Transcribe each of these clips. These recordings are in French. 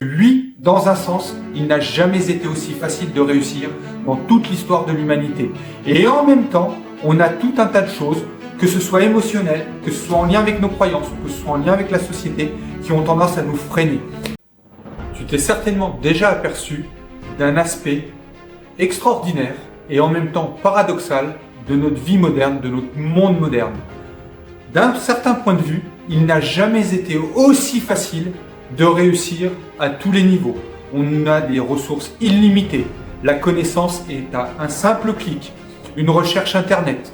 Oui, dans un sens, il n'a jamais été aussi facile de réussir dans toute l'histoire de l'humanité. Et en même temps, on a tout un tas de choses, que ce soit émotionnel, que ce soit en lien avec nos croyances, que ce soit en lien avec la société, qui ont tendance à nous freiner. Tu t'es certainement déjà aperçu d'un aspect extraordinaire et en même temps paradoxal de notre vie moderne, de notre monde moderne. D'un certain point de vue, il n'a jamais été aussi facile de réussir à tous les niveaux. On a des ressources illimitées. La connaissance est à un simple clic. Une recherche internet.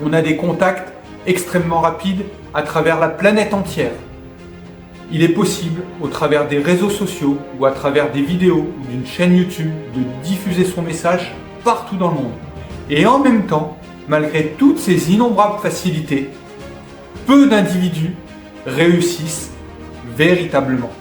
On a des contacts extrêmement rapides à travers la planète entière. Il est possible, au travers des réseaux sociaux ou à travers des vidéos ou d'une chaîne YouTube, de diffuser son message partout dans le monde. Et en même temps, malgré toutes ces innombrables facilités, peu d'individus réussissent véritablement.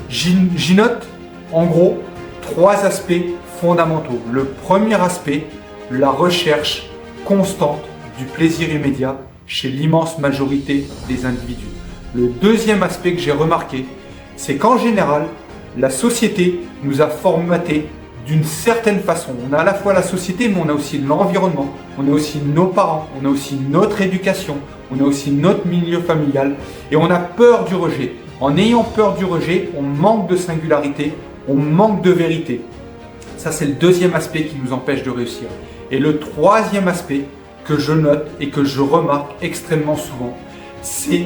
J'y note en gros 3 aspects fondamentaux. Le premier aspect, la recherche constante du plaisir immédiat chez l'immense majorité des individus. Le deuxième aspect que j'ai remarqué, c'est qu'en général, la société nous a formatés d'une certaine façon. On a à la fois la société, mais on a aussi l'environnement, on a aussi nos parents, on a aussi notre éducation, on a aussi notre milieu familial, et on a peur du rejet. En ayant peur du rejet, on manque de singularité, on manque de vérité. Ça, c'est le deuxième aspect qui nous empêche de réussir. Et le troisième aspect que je note et que je remarque extrêmement souvent, c'est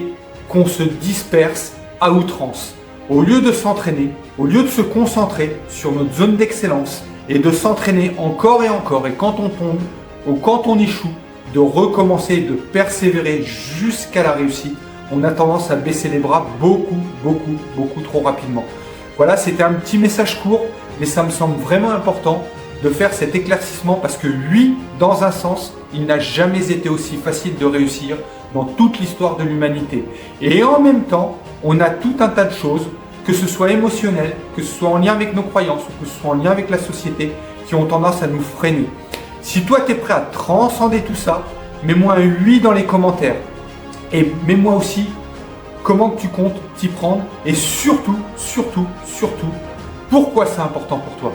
qu'on se disperse à outrance. Au lieu de s'entraîner, au lieu de se concentrer sur notre zone d'excellence et de s'entraîner encore et encore, et quand on tombe ou quand on échoue, de recommencer, de persévérer jusqu'à la réussite, on a tendance à baisser les bras beaucoup trop rapidement. Voilà, c'était un petit message court, mais ça me semble vraiment important de faire cet éclaircissement parce que oui, dans un sens, il n'a jamais été aussi facile de réussir dans toute l'histoire de l'humanité. Et en même temps, on a tout un tas de choses, que ce soit émotionnel, que ce soit en lien avec nos croyances ou que ce soit en lien avec la société, qui ont tendance à nous freiner. Si toi, tu es prêt à transcender tout ça, mets-moi un oui dans les commentaires. Et mets-moi aussi comment tu comptes t'y prendre et surtout, pourquoi c'est important pour toi.